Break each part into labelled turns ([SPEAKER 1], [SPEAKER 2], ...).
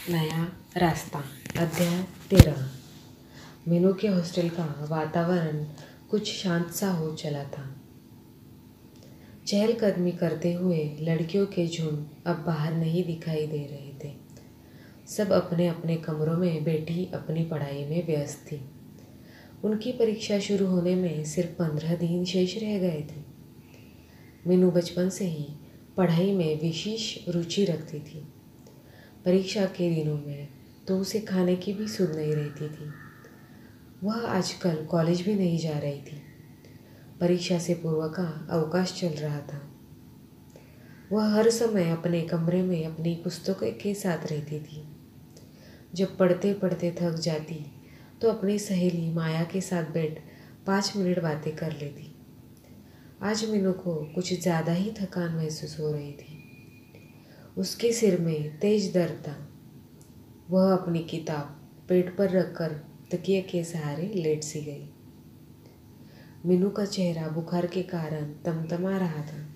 [SPEAKER 1] नया रास्ता। अध्याय 13। मीनू के हॉस्टल का वातावरण कुछ शांत सा हो चला था। चहलकदमी करते हुए लड़कियों के झुंड अब बाहर नहीं दिखाई दे रहे थे। सब अपने अपने कमरों में बैठी अपनी पढ़ाई में व्यस्त थी। उनकी परीक्षा शुरू होने में सिर्फ 15 दिन शेष रह गए थे। मीनू बचपन से ही पढ़ाई में विशेष रुचि रखती थी। परीक्षा के दिनों में तो उसे खाने की भी सुध नहीं रहती थी। वह आजकल कॉलेज भी नहीं जा रही थी। परीक्षा से पूर्व का अवकाश चल रहा था। वह हर समय अपने कमरे में अपनी पुस्तकों के साथ रहती थी। जब पढ़ते पढ़ते थक जाती तो अपनी सहेली माया के साथ बैठ 5 मिनट बातें कर लेती। आज मीनू को कुछ ज़्यादा ही थकान महसूस हो रही थी। उसके सिर में तेज दर्द था। वह अपनी किताब पेट पर रखकर तकिए के सहारे लेट सी गई। मीनू का चेहरा बुखार के कारण तमतमा रहा था।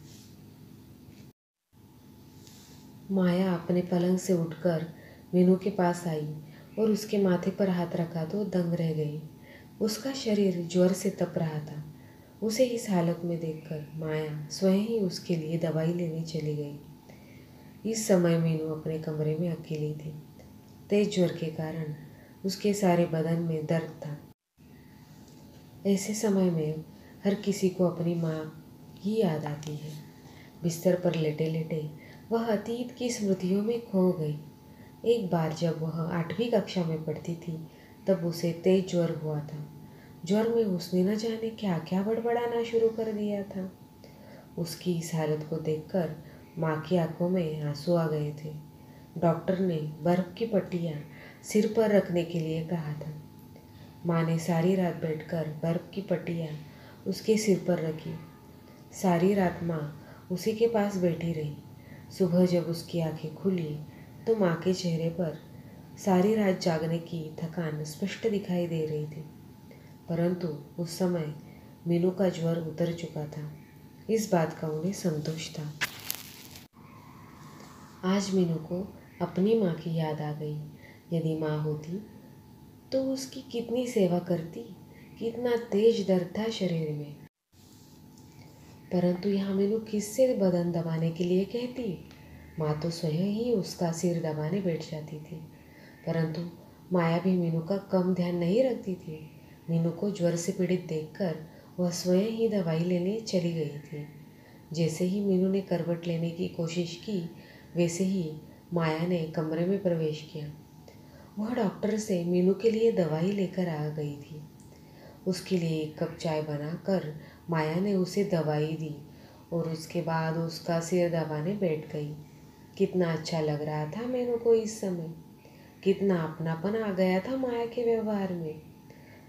[SPEAKER 1] माया अपने पलंग से उठकर मीनू के पास आई और उसके माथे पर हाथ रखा तो दंग रह गई। उसका शरीर ज्वर से तप रहा था। उसे इस हालत में देखकर माया स्वयं ही उसके लिए दवाई लेने चली गई। इस समय मीनू अपने कमरे में अकेली थी। तेज ज्वर के कारण उसके सारे बदन में दर्द था। ऐसे समय में हर किसी को अपनी माँ की याद आती है। बिस्तर पर लेटे लेटे वह अतीत की स्मृतियों में खो गई। एक बार जब वह 8वीं कक्षा में पढ़ती थी तब उसे तेज ज्वर हुआ था। ज्वर में उसने न जाने क्या क्या बड़बड़ाना शुरू कर दिया था। उसकी इस हालत को देखकर माँ की आंखों में आंसू आ गए थे। डॉक्टर ने बर्फ की पट्टियाँ सिर पर रखने के लिए कहा था। माँ ने सारी रात बैठकर बर्फ की पट्टियाँ उसके सिर पर रखी। सारी रात माँ उसी के पास बैठी रही। सुबह जब उसकी आंखें खुली तो माँ के चेहरे पर सारी रात जागने की थकान स्पष्ट दिखाई दे रही थी। परंतु उस समय मीनू का ज्वर उतर चुका था। इस बात का उन्हें संतोष था। आज मीनू को अपनी माँ की याद आ गई। यदि माँ होती तो उसकी कितनी सेवा करती। कितना तेज दर्द था शरीर में। परंतु यहाँ मीनू किससे बदन दबाने के लिए कहती। माँ तो स्वयं ही उसका सिर दबाने बैठ जाती थी। परंतु माया भी मीनू का कम ध्यान नहीं रखती थी। मीनू को ज्वर से पीड़ित देखकर वह स्वयं ही दवाई लेने चली गई थी। जैसे ही मीनू ने करवट लेने की कोशिश की वैसे ही माया ने कमरे में प्रवेश किया। वह डॉक्टर से मीनू के लिए दवाई लेकर आ गई थी। उसके लिए 1 कप चाय बनाकर माया ने उसे दवाई दी और उसके बाद उसका सिर दबाने बैठ गई। कितना अच्छा लग रहा था मीनू को इस समय। कितना अपनापन आ गया था माया के व्यवहार में।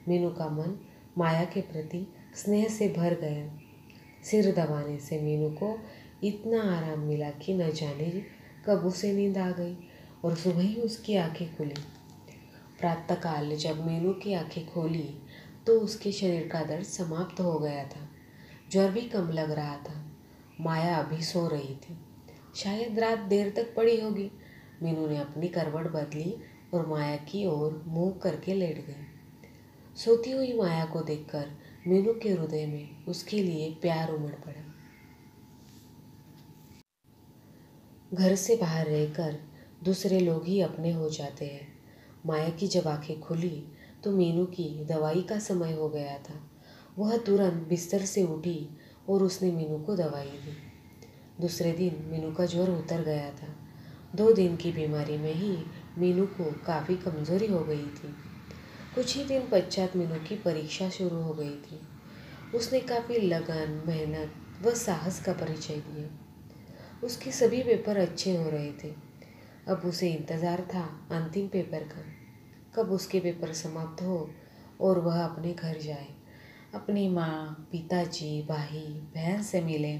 [SPEAKER 1] मीनू का मन माया के प्रति स्नेह से भर गया। सिर दबाने से मीनू को इतना आराम मिला कि न जाने कब उसे नींद आ गई और सुबह ही उसकी आंखें खुली। प्रातःकाल जब मीनू की आंखें खोली तो उसके शरीर का दर्द समाप्त हो गया था। ज्वर भी कम लग रहा था। माया अभी सो रही थी। शायद रात देर तक पड़ी होगी। मीनू ने अपनी करवट बदली और माया की ओर मुंह करके लेट गई। सोती हुई माया को देखकर मीनू के हृदय में उसके लिए प्यार उमड़ पड़ा। घर से बाहर रहकर दूसरे लोग ही अपने हो जाते हैं। माया की जब आंखें खुली तो मीनू की दवाई का समय हो गया था। वह तुरंत बिस्तर से उठी और उसने मीनू को दवाई दी। दूसरे दिन मीनू का ज्वर उतर गया था। 2 दिन की बीमारी में ही मीनू को काफ़ी कमज़ोरी हो गई थी। कुछ ही दिन पश्चात मीनू की परीक्षा शुरू हो गई थी। उसने काफ़ी लगन, मेहनत व साहस का परिचय दिया। उसके सभी पेपर अच्छे हो रहे थे। अब उसे इंतज़ार था अंतिम पेपर का। कब उसके पेपर समाप्त हो और वह अपने घर जाए, अपनी माँ, पिताजी, भाई बहन से मिले।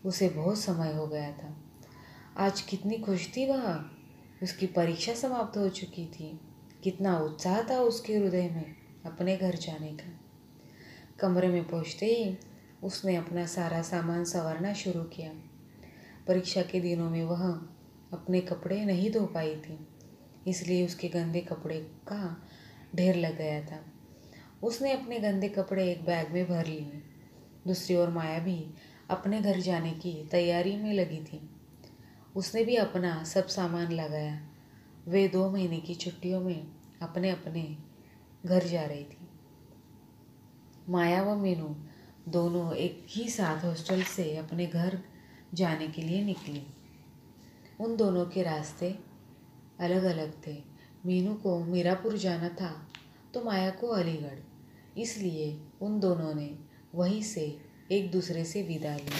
[SPEAKER 1] उसे बहुत समय हो गया था। आज कितनी खुश थी वह। उसकी परीक्षा समाप्त हो चुकी थी। कितना उत्साह था उसके हृदय में अपने घर जाने का। कमरे में पहुँचते ही उसने अपना सारा सामान संवारना शुरू किया। परीक्षा के दिनों में वह अपने कपड़े नहीं धो पाई थी। इसलिए उसके गंदे कपड़े का ढेर लग गया था। उसने अपने गंदे कपड़े एक बैग में भर लिए। दूसरी ओर माया भी अपने घर जाने की तैयारी में लगी थी। उसने भी अपना सब सामान लगाया। वे 2 महीने की छुट्टियों में अपने अपने घर जा रही थी। माया व मीनू दोनों एक ही साथ हॉस्टल से अपने घर जाने के लिए निकली। उन दोनों के रास्ते अलग अलग थे। मीनू को मीरापुर जाना था तो माया को अलीगढ़। इसलिए उन दोनों ने वहीं से एक दूसरे से विदा ली।